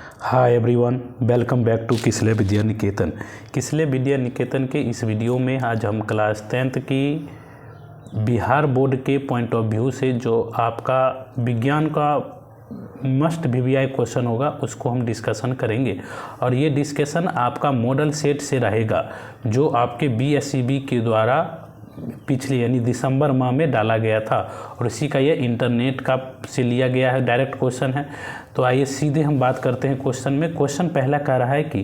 Hi everyone, welcome back to Kisle Vidya Niketan. Kisle Vidya Niketan के इस video में आज हम क्लास 10th की बिहार बोर्ड के पॉइंट ऑफ व्यू से जो आपका विज्ञान का मस्ट वीवीआई क्वेश्चन होगा उसको हम डिस्कशन करेंगे। और ये डिस्कशन आपका मॉडल सेट से रहेगा जो आपके बीएसईबी के द्वारा पिछले यानी दिसंबर माह में डाला गया था और इसी का ये इंटरनेट का से लिया गया है, डायरेक्ट क्वेश्चन है। तो आइए सीधे हम बात करते हैं क्वेश्चन में। क्वेश्चन पहला कह रहा है कि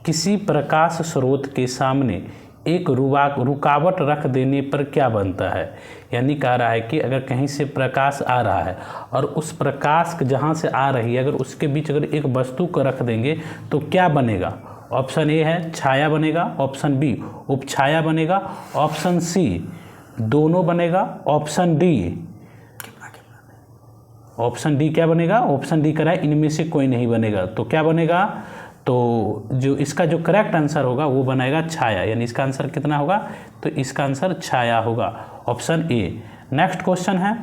किसी प्रकाश स्रोत के सामने एक रुकावट रख देने पर क्या बनता है। यानी कह रहा है कि अगर कहीं से प्रकाश आ रहा है और उस प्रकाश जहाँ से आ रही है अगर उसके बीच अगर एक वस्तु को रख देंगे तो क्या बनेगा। ऑप्शन ए है छाया बनेगा, ऑप्शन बी उपछाया बनेगा, ऑप्शन सी दोनों बनेगा, ऑप्शन डी क्या बनेगा। ऑप्शन डी करा है इनमें से कोई नहीं बनेगा। तो क्या बनेगा, तो जो इसका जो करेक्ट आंसर होगा वो बनेगा छाया। यानी इसका आंसर कितना होगा, तो इसका आंसर छाया होगा, ऑप्शन ए। नेक्स्ट क्वेश्चन है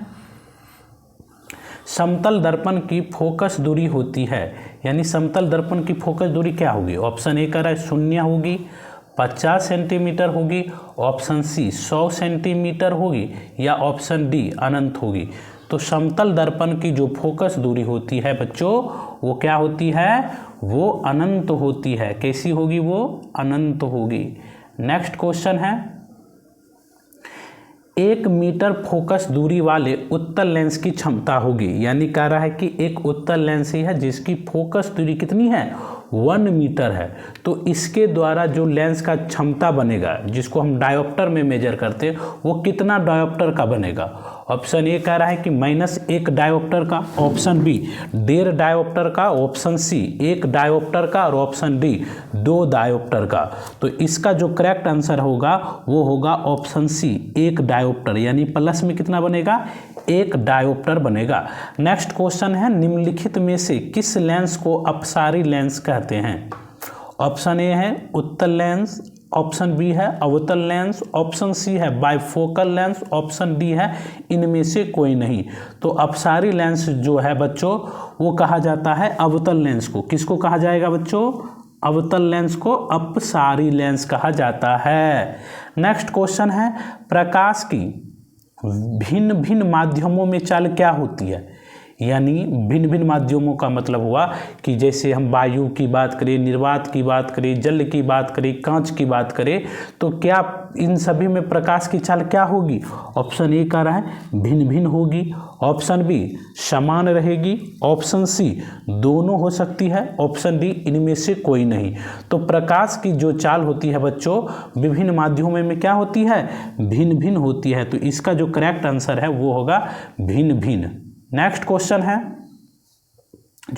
समतल दर्पण की फोकस दूरी होती है। यानी समतल दर्पण की फोकस दूरी क्या होगी। ऑप्शन ए कह रहा है 0 होगी, 50 सेंटीमीटर होगी, ऑप्शन सी 100 सेंटीमीटर होगी या ऑप्शन डी अनंत होगी। तो समतल दर्पण की जो फोकस दूरी होती है बच्चों वो क्या होती है, वो अनंत होती है। कैसी होगी, वो अनंत होगी। नेक्स्ट क्वेश्चन है 1 मीटर फोकस दूरी वाले उत्तल लेंस की क्षमता होगी। यानी कह रहा है कि एक उत्तल लेंस ही है जिसकी फोकस दूरी कितनी है, 1 मीटर है। तो इसके द्वारा जो लेंस का क्षमता बनेगा जिसको हम डायोप्टर में मेजर करते हैं वो कितना डायोप्टर का बनेगा। ऑप्शन ए कह रहा है कि -1 डायोप्टर का, ऑप्शन बी 1.5 डायोप्टर का, ऑप्शन सी 1 डायोप्टर का और ऑप्शन डी 2 डायोप्टर का। तो इसका जो करेक्ट आंसर होगा वो होगा ऑप्शन सी 1 डायोप्टर। यानी प्लस में कितना बनेगा, 1 डायोप्टर बनेगा। नेक्स्ट क्वेश्चन है निम्नलिखित में से किस लेंस को अपसारी लेंस कहते हैं। ऑप्शन ए है उत्तल लेंस, ऑप्शन बी है अवतल लेंस, ऑप्शन सी है बाइफोकल लेंस, ऑप्शन डी है इनमें से कोई नहीं। तो अपसारी लेंस जो है बच्चों वो कहा जाता है अवतल लेंस को। किसको कहा जाएगा बच्चों, अवतल लेंस को अपसारी लेंस कहा जाता है। नेक्स्ट क्वेश्चन है प्रकाश की भिन्न भिन्न माध्यमों में चाल क्या होती है। यानी भिन्न भिन्न माध्यमों का मतलब हुआ कि जैसे हम वायु की बात करें, निर्वात की बात करें, जल की बात करें, कांच की बात करें, तो क्या इन सभी में प्रकाश की चाल क्या होगी। ऑप्शन ए कह रहा है भिन्न भिन्न होगी, ऑप्शन बी समान रहेगी, ऑप्शन सी दोनों हो सकती है, ऑप्शन डी इनमें से कोई नहीं। तो प्रकाश की जो चाल होती है बच्चों विभिन्न माध्यमों में क्या होती है, भिन्न भिन्न होती है। तो इसका जो करेक्ट आंसर है वो होगा भिन्न भिन्न। नेक्स्ट क्वेश्चन है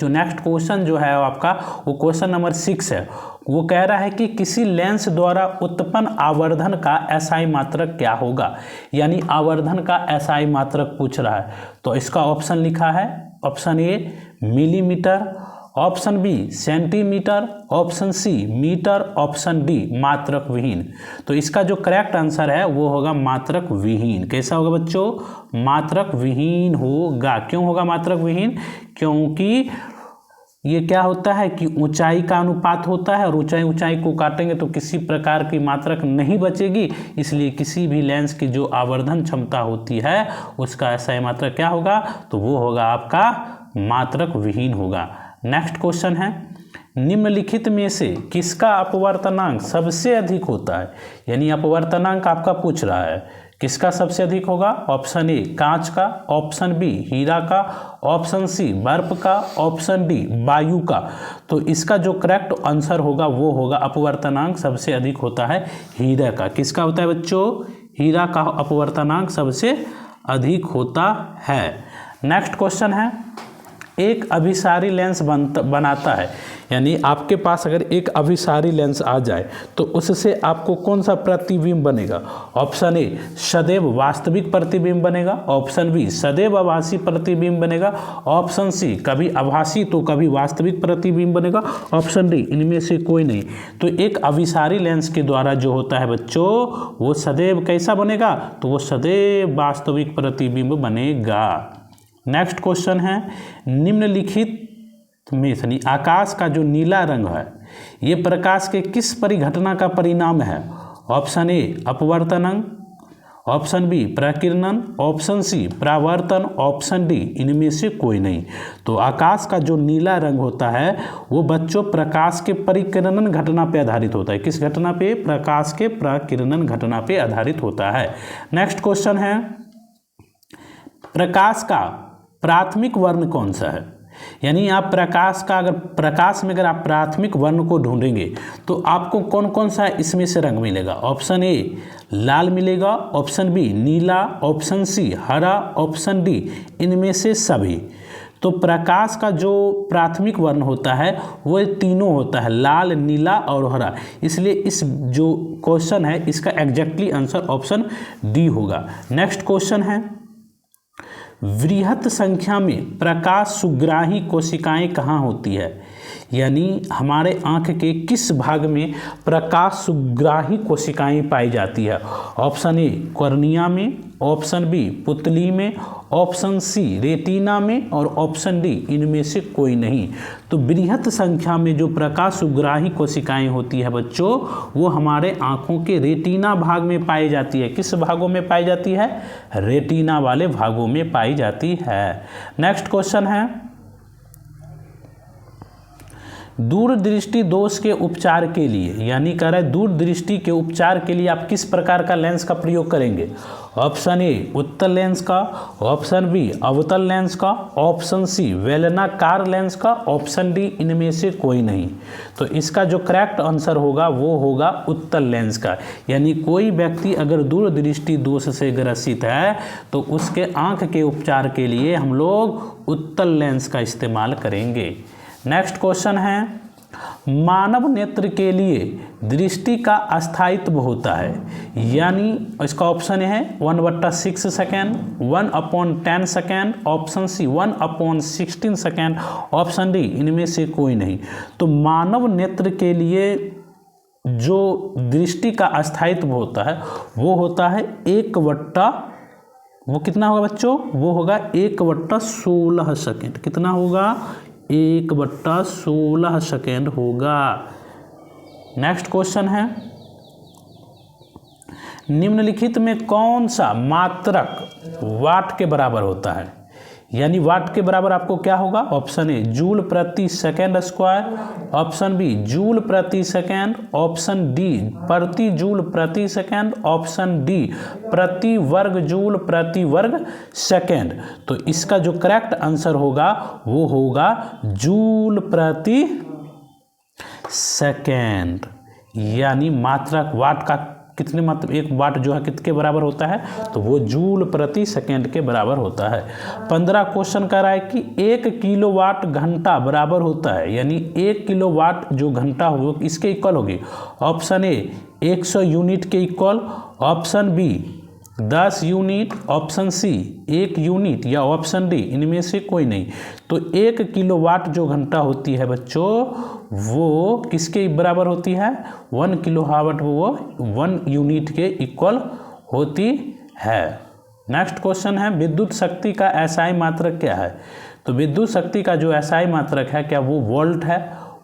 नेक्स्ट क्वेश्चन जो है आपका वो क्वेश्चन नंबर 6 है। वो कह रहा है कि किसी लेंस द्वारा उत्पन्न आवर्धन का एसआई मात्रक क्या होगा। यानी आवर्धन का एसआई मात्रक पूछ रहा है। तो इसका ऑप्शन लिखा है, option A millimetre, option B centimetre, option C metre, option D मात्रक विहीन। तो इसका जो करेक्ट आंसर है वो होगा मात्रक विहीन। कैसा होगा बच्चों, मात्रक विहीन होगा। क्यों होगा मात्रक विहीन, क्योंकि ये क्या होता है कि ऊंचाई का अनुपात होता है और ऊंचाई को काटेंगे तो किसी प्रकार की मात्रक नहीं बचेगी। इसलिए किसी भी लेंस की जो आवर्धन क्षमता होती है उसका एसआई मात्रक क्या होगा, तो वो होगा आपका मात्रक विहीन होगा। नेक्स्ट क्वेश्चन है निम्नलिखित में से किसका अपवर्तनांक सबसे अधिक होता है। यानी अपवर्तनांक आपका पूछ रहा है किसका सबसे अधिक होगा। ऑप्शन ए कांच का, ऑप्शन बी हीरा का, ऑप्शन सी बर्फ का, ऑप्शन डी वायु का। तो इसका जो करेक्ट आंसर होगा वो होगा अपवर्तनांक सबसे अधिक होता है हीरा का। किसका होता है बच्चों, हीरा का अपवर्तनांक सबसे अधिक होता है। नेक्स्ट क्वेश्चन है एक अभिसारी लेंस बनाता है। यानी आपके पास अगर एक अभिसारी लेंस आ जाए तो उससे आपको कौन सा प्रतिबिंब बनेगा। ऑप्शन ए सदैव वास्तविक प्रतिबिंब बनेगा, ऑप्शन बी सदैव आभासी प्रतिबिंब बनेगा, ऑप्शन सी कभी आभासी तो कभी वास्तविक प्रतिबिंब बनेगा, ऑप्शन डी इनमें से कोई नहीं। तो एक अभिसारी लेंस के द्वारा जो होता है बच्चों वो सदैव कैसा बनेगा, तो वो सदैव वास्तविक प्रतिबिंब बनेगा। नेक्स्ट क्वेश्चन है निम्नलिखित में यानी आकाश का जो नीला रंग है ये प्रकाश के किस परिघटना का परिणाम है? ऑप्शन ए अपवर्तन, ऑप्शन बी प्रकीर्णन, ऑप्शन सी परावर्तन, ऑप्शन डी इनमें से कोई नहीं। तो आकाश का जो नीला रंग होता है वो बच्चों प्रकाश के परिकिरणन घटना पे आधारित होता है। किस घटना पे? प्रकाश के प्रकीर्णन घटना पे आधारित होता है। नेक्स्ट क्वेश्चन है, प्रकाश का प्राथमिक वर्ण कौन सा है? यानी आप प्रकाश में अगर आप प्राथमिक वर्ण को ढूंढेंगे तो आपको कौन कौन सा इसमें से रंग मिलेगा? ऑप्शन ए लाल मिलेगा, ऑप्शन बी नीला, ऑप्शन सी हरा, ऑप्शन डी इनमें से सभी। तो प्रकाश का जो प्राथमिक वर्ण होता है वो तीनों होता है, लाल, नीला और हरा। इसलिए इस जो क्वेश्चन है इसका एग्जैक्टली आंसर ऑप्शन डी होगा। नेक्स्ट क्वेश्चन है, वृहत संख्या में प्रकाश सुग्राही कोशिकाएं कहाँ होती है? यानी हमारे आँख के किस भाग में प्रकाश सुग्राही कोशिकाएं पाई जाती है? ऑप्शन ए कॉर्निया में, ऑप्शन बी पुतली में, ऑप्शन सी रेटिना में और ऑप्शन डी इनमें से कोई नहीं। तो वृहत संख्या में जो प्रकाश सुग्राही कोशिकाएं होती है बच्चों वो हमारे आँखों के रेटिना भाग में पाई जाती है। किस भागों में पाई जाती है? रेटिना वाले भागों में पाई जाती है। नेक्स्ट क्वेश्चन है, दूरदृष्टि दोष के उपचार के लिए, यानी कह रहा है दूरदृष्टि के उपचार के लिए आप किस प्रकार का लेंस का प्रयोग करेंगे? ऑप्शन ए उत्तल लेंस का, ऑप्शन बी अवतल लेंस का, ऑप्शन सी बेलनाकार लेंस का, ऑप्शन डी इनमें से कोई नहीं। तो इसका जो करेक्ट आंसर होगा वो होगा उत्तल लेंस का। यानी कोई व्यक्ति अगर दूरदृष्टि दोष से ग्रसित है तो उसके आँख के उपचार के लिए हम लोग उत्तल लेंस का इस्तेमाल करेंगे। नेक्स्ट क्वेश्चन है, मानव नेत्र के लिए दृष्टि का अस्थायित्व होता है, यानी इसका ऑप्शन है 1/6 second, 1/10 second, option C 1/16 second, option D इनमें से कोई नहीं। तो मानव नेत्र के लिए जो दृष्टि का अस्थायित्व होता है वो होता है 1/, वो कितना होगा बच्चों? वो होगा 1/16 सेकेंड। कितना होगा? 1/16 सेकेंड होगा। नेक्स्ट क्वेश्चन है, निम्नलिखित में कौन सा मात्रक वाट के बराबर होता है? यानी वाट के बराबर आपको क्या होगा? ऑप्शन ए जूल प्रति second square, option B joule प्रति सेकेंड, ऑप्शन डी प्रति जूल प्रति सेकेंड, ऑप्शन डी प्रति वर्ग जूल प्रति वर्ग सेकेंड। तो इसका जो करेक्ट आंसर होगा वो होगा जूल प्रति सेकेंड। यानी मात्रक वाट का कितने मात्र एक वाट जो है कितने बराबर होता है? तो वो जूल प्रति सेकेंड के बराबर होता है। 15 क्वेश्चन कर रहा है कि 1 किलोवाट घंटा बराबर होता है, यानी 1 किलोवाट जो घंटा हो इसके इक्वल होगी। ऑप्शन ए 100 यूनिट के equal, option B 10 unit, option C 1 unit या ऑप्शन डी इनमें से कोई नहीं। तो 1 किलोवाट जो घंटा होती है बच्चों वो किसके बराबर होती है? 1 किलोवाट, वो 1 यूनिट के इक्वल होती है। नेक्स्ट क्वेश्चन है, विद्युत शक्ति का एसआई मात्रक क्या है? तो विद्युत शक्ति का जो एसआई मात्रक है क्या वो वोल्ट है,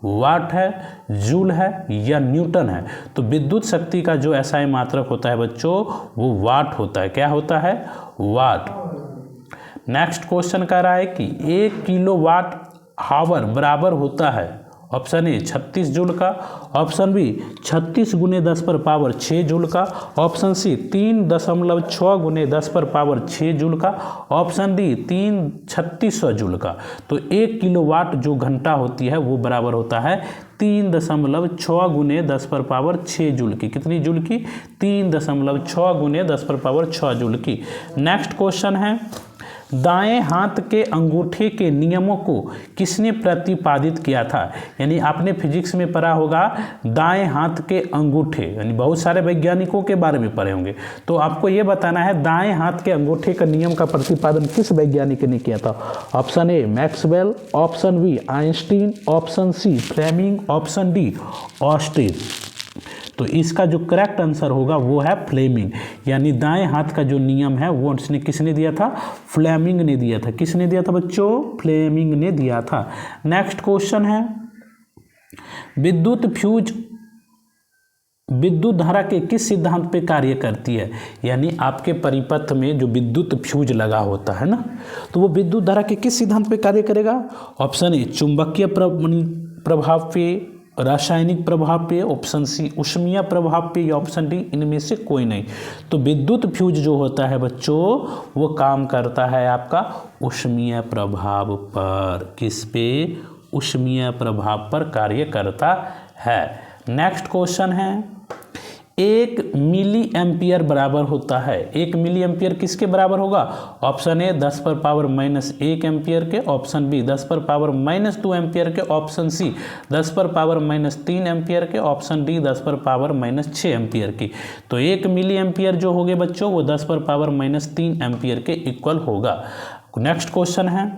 वाट है, जूल है या न्यूटन है? तो विद्युत शक्ति का जो एसआई मात्रक होता है बच्चों वो वाट होता है। क्या होता है? वाट। नेक्स्ट क्वेश्चन कह रहा है कि 1 किलोवाट हावर बराबर होता है, ऑप्शन ए 36 जूल का, ऑप्शन बी 36 × 10⁻6 जूल का, ऑप्शन सी 3.6 × 10⁻6 जूल का, ऑप्शन डी 3600 जूल का। तो 1 किलोवाट जो घंटा होती है वो बराबर होता है 3.6 × 10⁻6 जूल की। कितनी जूल की? 3.6 × 10⁻6 जूल की। नेक्स्ट क्वेश्चन है, दाएं हाथ के अंगूठे के नियमों को किसने प्रतिपादित किया था? यानी आपने फिजिक्स में पढ़ा होगा दाएं हाथ के अंगूठे, यानी बहुत सारे वैज्ञानिकों के बारे में पढ़े होंगे। तो आपको ये बताना है दाएं हाथ के अंगूठे का नियम का प्रतिपादन किस वैज्ञानिक ने किया था? Option A Maxwell, option B Einstein, option C Fleming, option D Austin. तो इसका जो करेक्ट आंसर होगा वो है फ्लेमिंग, यानी दाएं हाथ का जो नियम है वो उसने किसने दिया था? फ्लेमिंग ने दिया था। किसने दिया था बच्चों? फ्लेमिंग ने दिया था। नेक्स्ट क्वेश्चन है, विद्युत धारा के किस सिद्धांत पे कार्य करती है? यानी आपके परिपथ में जो विद्युत फ्यूज लगा होता है ना, तो वो विद्युत धारा के किस सिद्धांत पे कार्य करेगा? ऑप्शन ए चुंबकीय प्रभाव पे, रासायनिक प्रभाव पे, ऑप्शन सी ऊष्मीय प्रभाव पे, या ऑप्शन डी इनमें से कोई नहीं। तो विद्युत फ्यूज जो होता है बच्चों वो काम करता है आपका ऊष्मीय प्रभाव पर। किस पे? ऊष्मीय प्रभाव पर कार्य करता है। नेक्स्ट क्वेश्चन है, 1 मिली एम्पियर बराबर होता है। 1 मिली एम्पियर किसके बराबर होगा? ऑप्शन ए 10 पर पावर -1 एम्पियर के, ऑप्शन बी 10 पर पावर -2 एम्पियर के, ऑप्शन सी 10 पर पावर -3 एम्पियर के, ऑप्शन डी 10 पर पावर -6 एम्पियर की। तो 1 मिली एम्पियर जो होगे बच्चों वो 10 पर पावर -3 एम्पियर के इक्वल होगा। नेक्स्ट क्वेश्चन है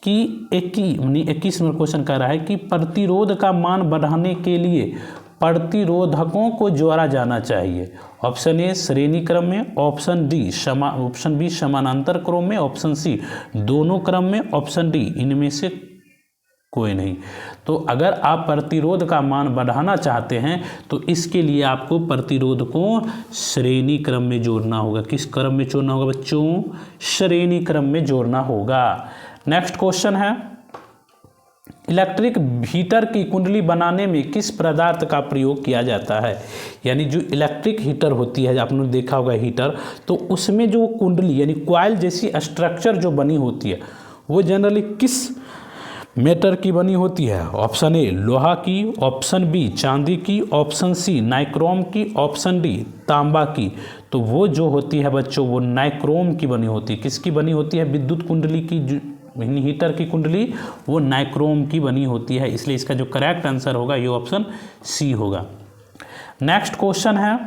कि 21 नंबर क्वेश्चन कह रहा है कि प्रतिरोध का मान बढ़ाने के लिए प्रतिरोधकों को जोड़ा जाना चाहिए। ऑप्शन ए श्रेणी क्रम में, ऑप्शन बी समानांतर क्रम में, ऑप्शन सी दोनों क्रम में, ऑप्शन डी इनमें से कोई नहीं। तो अगर आप प्रतिरोध का मान बढ़ाना चाहते हैं तो इसके लिए आपको प्रतिरोध को श्रेणी क्रम में जोड़ना होगा। किस क्रम में जोड़ना होगा बच्चों? श्रेणी क्रम में जोड़ना होगा। नेक्स्ट क्वेश्चन है, इलेक्ट्रिक हीटर की कुंडली बनाने में किस पदार्थ का प्रयोग किया जाता है? यानी जो इलेक्ट्रिक हीटर होती है, आपने देखा होगा हीटर, तो उसमें जो कुंडली यानी कॉइल जैसी स्ट्रक्चर जो बनी होती है वो जनरली किस मेटल की बनी होती है? ऑप्शन ए लोहा की, ऑप्शन बी चांदी की, ऑप्शन सी नाइक्रोम की, ऑप्शन डी तांबा की। तो वो जो होती है बच्चों वो नाइक्रोम की बनी होती है। किसकी बनी होती है? विद्युत कुंडली की, हीटर की कुंडली वो नाइक्रोम की बनी होती है। इसलिए इसका जो करेक्ट आंसर होगा ये ऑप्शन सी होगा। नेक्स्ट क्वेश्चन है,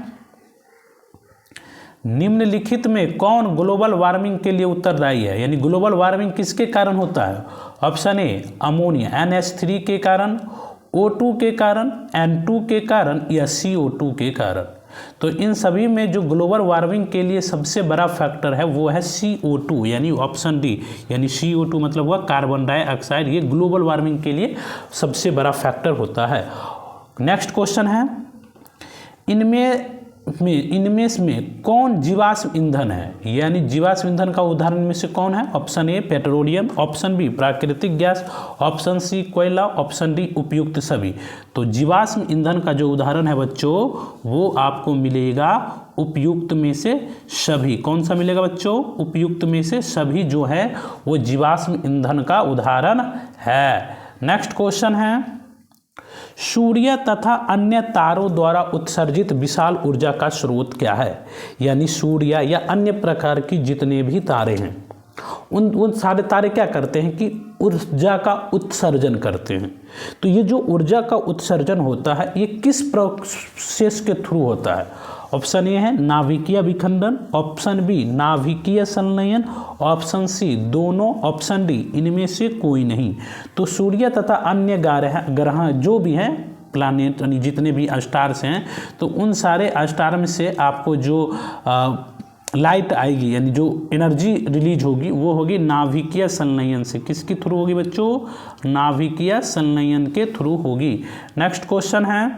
निम्नलिखित में कौन ग्लोबल वार्मिंग के लिए उत्तरदायी है? यानी ग्लोबल वार्मिंग किसके कारण होता है? ऑप्शन ए अमोनिया NH3 के कारण, O2 के कारण, N2 के कारण, या CO2 के कारण। तो इन सभी में जो ग्लोबल वार्मिंग के लिए सबसे बड़ा फैक्टर है वो है CO2 यानी ऑप्शन डी, यानी CO2 मतलब हुआ कार्बन डाइऑक्साइड। ये ग्लोबल वार्मिंग के लिए सबसे बड़ा फैक्टर होता है। नेक्स्ट क्वेश्चन है, इनमें में कौन जीवाश्म ईंधन है? यानी जीवाश्म ईंधन का उदाहरण में से कौन है? Option A petroleum, option B प्राकृतिक गैस, ऑप्शन सी कोयला, ऑप्शन डी उपयुक्त सभी। तो जीवाश्म ईंधन का जो उदाहरण है बच्चों वो आपको मिलेगा उपयुक्त में से सभी। कौन सा मिलेगा बच्चों? उपयुक्त में से सभी जो है वो जीवाश्म ईंधन का उदाहरण है। नेक्स्ट क्वेश्चन है, सूर्य तथा अन्य तारों द्वारा उत्सर्जित विशाल ऊर्जा का स्रोत क्या है? यानी सूर्य या अन्य प्रकार की जितने भी तारे हैं उन सारे तारे क्या करते हैं कि ऊर्जा का उत्सर्जन करते हैं। तो ये जो ऊर्जा का उत्सर्जन होता है ये किस प्रोसेस के थ्रू होता है? ऑप्शन ए है नाभिकीय विखंडन, ऑप्शन बी नाभिकीय संलयन, ऑप्शन सी दोनों, ऑप्शन डी इनमें से कोई नहीं। तो सूर्य तथा अन्य ग्रह जो भी हैं प्लैनेट यानी जितने भी स्टार्स हैं तो उन सारे स्टार में से आपको जो लाइट आएगी यानी जो एनर्जी रिलीज होगी वो होगी नाभिकीय संलयन से। किसके थ्रू होगी बच्चों? नाभिकीय संलयन के थ्रू होगी। नेक्स्ट क्वेश्चन है,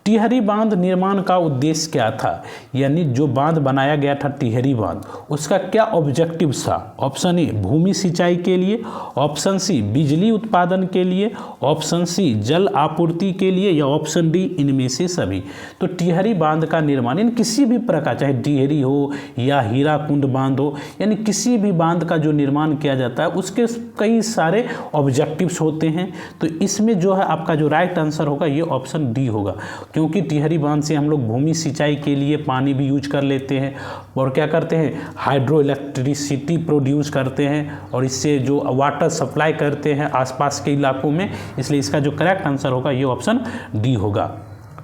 टिहरी बांध निर्माण का उद्देश्य क्या था? यानी जो बांध बनाया गया था टिहरी बांध उसका क्या ऑब्जेक्टिव था? ऑप्शन ए भूमि सिंचाई के लिए, ऑप्शन सी बिजली उत्पादन के लिए, ऑप्शन सी जल आपूर्ति के लिए, या ऑप्शन डी इनमें से सभी। तो टिहरी बांध का निर्माण यानी किसी भी प्रकार चाहे टिहरी हो या हीराकुंड बांध हो यानी किसी भी बांध का जो निर्माण किया जाता है उसके कई सारे ऑब्जेक्टिव्स होते हैं। तो इसमें जो है आपका जो राइट आंसर होगा ये ऑप्शन डी होगा, क्योंकि टिहरी बांध से हम लोग भूमि सिंचाई के लिए पानी भी यूज कर लेते हैं और क्या करते हैं हाइड्रो इलेक्ट्रिसिटी प्रोड्यूस करते हैं और इससे जो वाटर सप्लाई करते हैं आसपास के इलाकों में। इसलिए इसका जो करेक्ट आंसर होगा ये ऑप्शन डी होगा।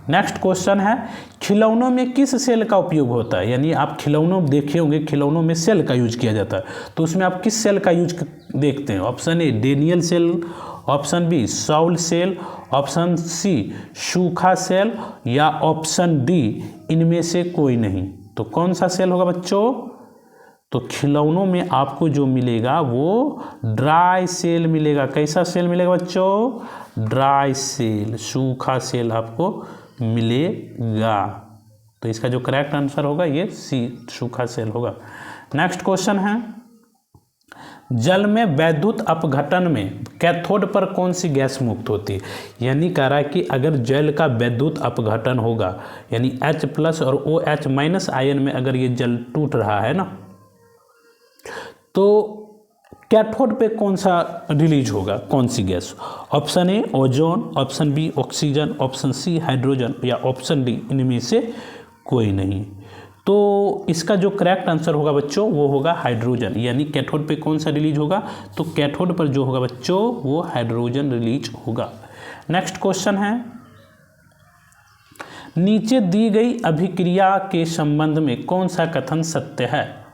नेक्स्ट क्वेश्चन है, खिलौनों में किस सेल का उपयोग होता है? यानी आप खिलौनों देखे होंगे, खिलौनों में सेल का यूज किया जाता है, तो उसमें आप किस सेल का यूज देखते हैं? Option A Daniell cell, option B सॉल सेल, ऑप्शन सी सूखा सेल या ऑप्शन डी इनमें से कोई नहीं। तो कौन सा सेल होगा बच्चों? तो खिलौनों में आपको जो मिलेगा वो ड्राई सेल मिलेगा। कैसा सेल मिलेगा बच्चों? ड्राई सेल, सूखा सेल आपको मिलेगा। तो इसका जो करेक्ट आंसर होगा ये सी, सूखा सेल होगा। नेक्स्ट क्वेश्चन है, जल में वैद्युत अपघटन में कैथोड पर कौन सी गैस मुक्त होती है? यानी कह रहा है कि अगर जल का वैद्युत अपघटन होगा, यानी H+ और OH- आयन में अगर ये जल टूट रहा है ना, तो कैथोड पे कौन सा रिलीज होगा, कौन सी gas? Option A ozone, option B oxygen, option C hydrogen या ऑप्शन डी इनमें से कोई नहीं। तो इसका जो करेक्ट आंसर होगा बच्चों वो होगा हाइड्रोजन। यानी कैथोड पे कौन सा रिलीज होगा? तो कैथोड पर जो होगा बच्चों वो हाइड्रोजन रिलीज होगा। नेक्स्ट क्वेश्चन है, नीचे दी गई अभिक्रिया के संबंध में कौन सा कथन सत्य है?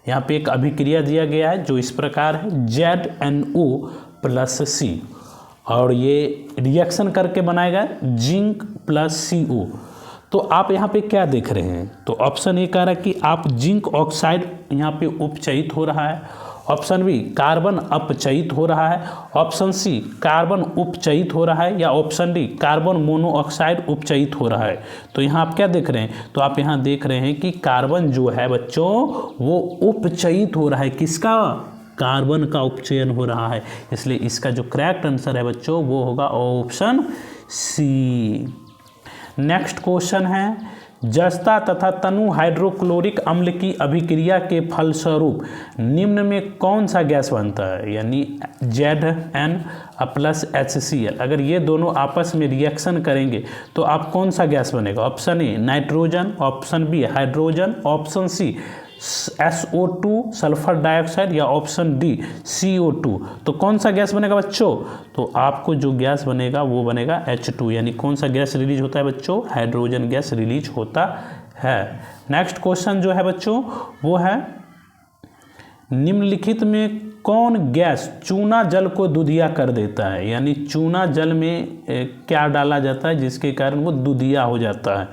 यहाँ पे एक अभिक्रिया दिया गया है जो इस प्रकार है ZnO+C और ये रिएक्शन करके बनाएगा जिंक + CO। तो आप यहाँ पे क्या देख रहे हैं? तो ऑप्शन ए कह रहा है कि आप जिंक ऑक्साइड यहाँ पे उपचयित हो रहा है, ऑप्शन बी कार्बन अपचयित हो रहा है, ऑप्शन सी कार्बन उपचयित हो रहा है या ऑप्शन डी कार्बन मोनोऑक्साइड उपचयित हो रहा है। तो यहाँ आप क्या देख रहे हैं? तो आप यहाँ देख रहे हैं कि कार्बन जो है बच्चों वो उपचयित हो रहा है। किसका? कार्बन का उपचयन हो रहा है। इसलिए इसका जो करेक्ट आंसर है बच्चों वो होगा ऑप्शन सी। नेक्स्ट क्वेश्चन है, जस्ता तथा तनु हाइड्रोक्लोरिक अम्ल की अभिक्रिया के फलस्वरूप निम्न में कौन सा गैस बनता है? यानी Zn+HCl अगर ये दोनों आपस में रिएक्शन करेंगे तो आप कौन सा गैस बनेगा? Option A nitrogen, option B hydrogen, option C SO2 sulphur dioxide या ऑप्शन डी CO2। तो कौन सा गैस बनेगा बच्चों? तो आपको जो गैस बनेगा वो बनेगा H2। यानी कौन सा गैस रिलीज होता है बच्चों? हाइड्रोजन गैस रिलीज होता है। नेक्स्ट क्वेश्चन जो है बच्चों वो है, निम्नलिखित में कौन गैस चूना जल को दूधिया कर देता है? यानी चूना जल में क्या डाला जाता है जिसके कारण वो दूधिया हो जाता है?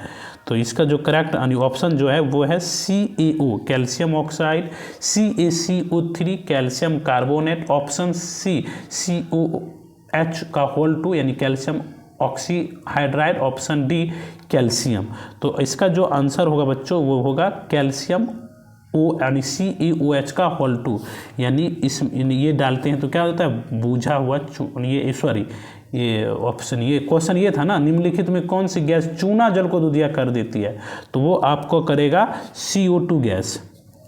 तो इसका जो करेक्ट ऑप्शन जो है वो है CaO calcium oxide, CaCO3 calcium carbonate, option C COH2 यानी calcium oxyhydride, option D calcium. तो इसका जो आंसर होगा बच्चों वो होगा कैल्शियम यानी CaOH2। यानी ये डालते हैं तो क्या होता है? बूझा हुआ ये ऑप्शन, ये क्वेश्चन ये था ना, निम्नलिखित में कौन सी गैस चूना जल को दूधिया कर देती है? तो वो आपको करेगा CO2 गैस।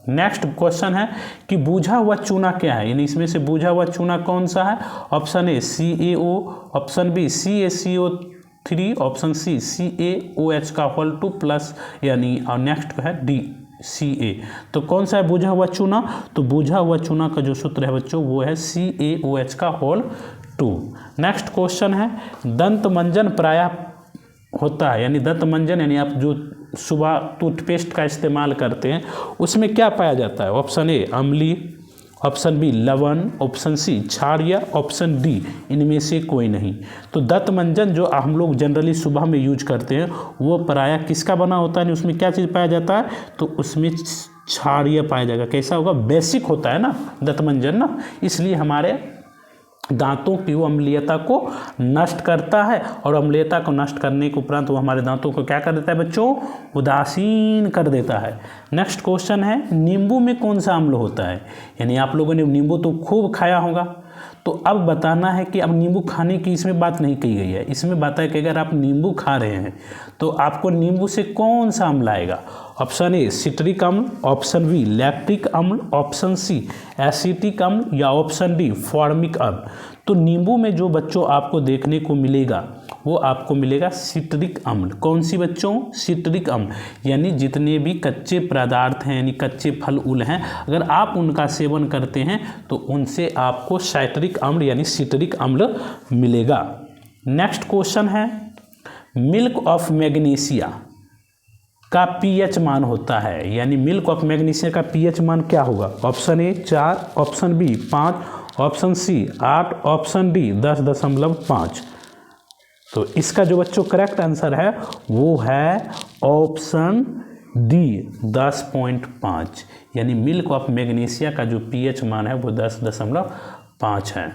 नेक्स्ट क्वेश्चन है कि बूझा हुआ चूना क्या है? यानी इसमें से बूझा हुआ चूना कौन सा है? Option A CaO, option B CaCO3, option C CaOH2+ यानी और नेक्स्ट है डी Ca। तो कौन सा है बूझा हुआ चूना? तो बूझा हुआ चूना का जो सूत्र है बच्चों वो है CaOH2। नेक्स्ट क्वेश्चन है, दंत मंजन प्रायः होता है, यानी दंत मंजन यानी आप जो सुबह टूथपेस्ट का इस्तेमाल करते हैं उसमें क्या पाया जाता है? ऑप्शन ए अम्लीय, ऑप्शन बी लवण, ऑप्शन सी क्षारीय, ऑप्शन डी इनमें से कोई नहीं। तो दंत मंजन जो हम लोग जनरली सुबह में यूज करते हैं वो प्रायः किसका बना होता है? उसमें क्या चीज़ पाया जाता है? तो उसमें क्षारीय पाया जाएगा। कैसा होगा? बेसिक होता है ना दंत मंजन ना, इसलिए हमारे दांतों की वो अम्लीयता को नष्ट करता है और अम्लीयता को नष्ट करने के उपरांत वो हमारे दांतों को क्या कर देता है बच्चों? उदासीन कर देता है। नेक्स्ट क्वेश्चन है, नींबू में कौन सा अम्ल होता है? यानी आप लोगों ने नींबू तो खूब खाया होगा, तो अब बताना है कि अब नींबू खाने की इसमें बात नहीं कही गई है। इसमें बात है कि अगर आप नींबू खा रहे हैं तो आपको नींबू से कौन सा अम्ल आएगा? ऑप्शन ए सिट्रिक अम्ल, ऑप्शन बी लैक्टिक अम्ल, ऑप्शन सी एसिटिक अम्ल या ऑप्शन डी फॉर्मिक अम्ल। तो नींबू में जो बच्चों आपको देखने को मिलेगा वो आपको मिलेगा सिट्रिक अम्ल। कौन सी बच्चों? सिट्रिक अम्ल। यानी जितने भी कच्चे पदार्थ हैं यानी कच्चे फल उल हैं अगर आप उनका सेवन करते हैं तो उनसे आपको साइट्रिक अम्ल यानी सिट्रिक अम्ल मिलेगा। नेक्स्ट क्वेश्चन है, मिल्क ऑफ मैग्नीशिया का pH मान होता है, यानी मिल्क ऑफ मैग्नीशिया का pH मान क्या होगा? Option A 4, option B 5, option C 8, option D 10.5। तो इसका जो बच्चों करेक्ट आंसर है वो है ऑप्शन डी 10.5, यानी मिल्क ऑफ मैग्नीशिया का जो पीएच मान है वो 10.5 है।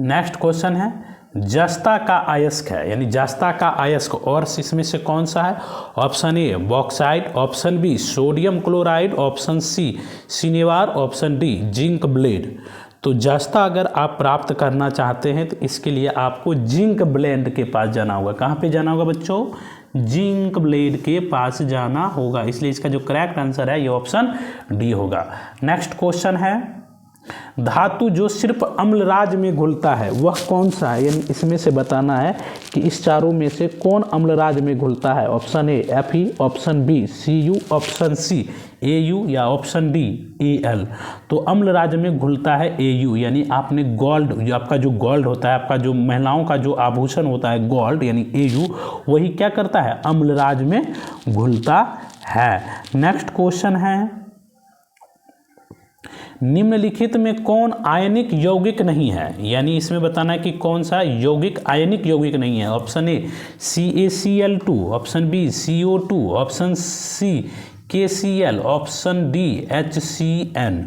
नेक्स्ट क्वेश्चन है जस्ता का अयस्क है, यानी जस्ता का अयस्क और इसमें से कौन सा है? Option A bauxite, option B sodium chloride, option C cinnabar, option D zinc blende. तो जस्ता अगर आप प्राप्त करना चाहते हैं तो इसके लिए आपको जिंक ब्लेड के पास जाना होगा। कहाँ पे जाना होगा बच्चों? जिंक ब्लेड के पास जाना होगा, इसलिए इसका जो करेक्ट आंसर है ये ऑप्शन डी होगा। नेक्स्ट क्वेश्चन है धातु जो सिर्फ अम्लराज में घुलता है वह कौन सा है, यानी इसमें से बताना है कि इस चारों में से कौन अम्लराज में घुलता है। Option A Fe, option B Cu, option C Au या ऑप्शन डी Al। तो अम्लराज में घुलता है Au, यानी आपने गोल्ड, जो आपका जो गोल्ड होता है, आपका जो महिलाओं का जो आभूषण होता है गोल्ड यानी Au, वही क्या करता है? अम्लराज में घुलता है। नेक्स्ट क्वेश्चन है निम्नलिखित में कौन आयनिक यौगिक नहीं है, यानी इसमें बताना है कि कौन सा यौगिक आयनिक यौगिक नहीं है। Option A CaCl2, option B CO2, option C KCl, option D HCN।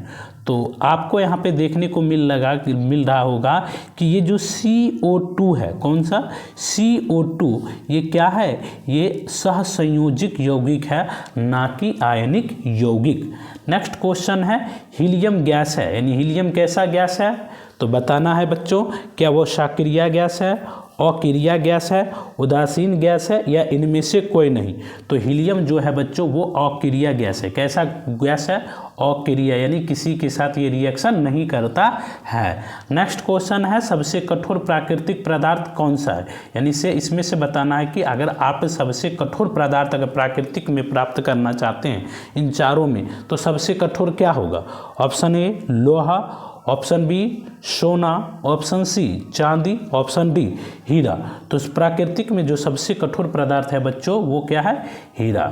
तो आपको यहाँ पे देखने को मिल रहा होगा कि ये जो CO2 है, कौन सा? CO2 ये क्या है? ये सहसंयोजक यौगिक है, ना कि आयनिक यौगिक। नेक्स्ट क्वेश्चन है हीलियम गैस है, यानी हीलियम कैसा गैस है? तो बताना है बच्चों, क्या वो सक्रिय गैस है, अक्रिय गैस है, उदासीन गैस है, या इनमें से कोई नहीं? तो हीलियम जो है बच्चों वो अक्रिय गैस है। कैसा गैस है? अक्रिय, यानी किसी के साथ ये रिएक्शन नहीं करता है। नेक्स्ट क्वेश्चन है सबसे कठोर प्राकृतिक पदार्थ कौन सा है, यानी इसमें से बताना है कि अगर आप सबसे कठोर पदार्थ अगर प्राकृतिक में प्राप्त करना चाहते हैं इन चारों में, तो सबसे कठोर क्या होगा? ऑप्शन ए लोहा, ऑप्शन बी सोना, ऑप्शन सी चांदी, ऑप्शन डी हीरा। तो इस प्राकृतिक में जो सबसे कठोर पदार्थ है बच्चों वो क्या है? हीरा।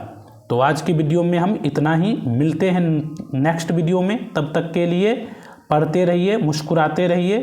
तो आज की वीडियो में हम इतना ही, मिलते हैं नेक्स्ट वीडियो में। तब तक के लिए पढ़ते रहिए, मुस्कुराते रहिए।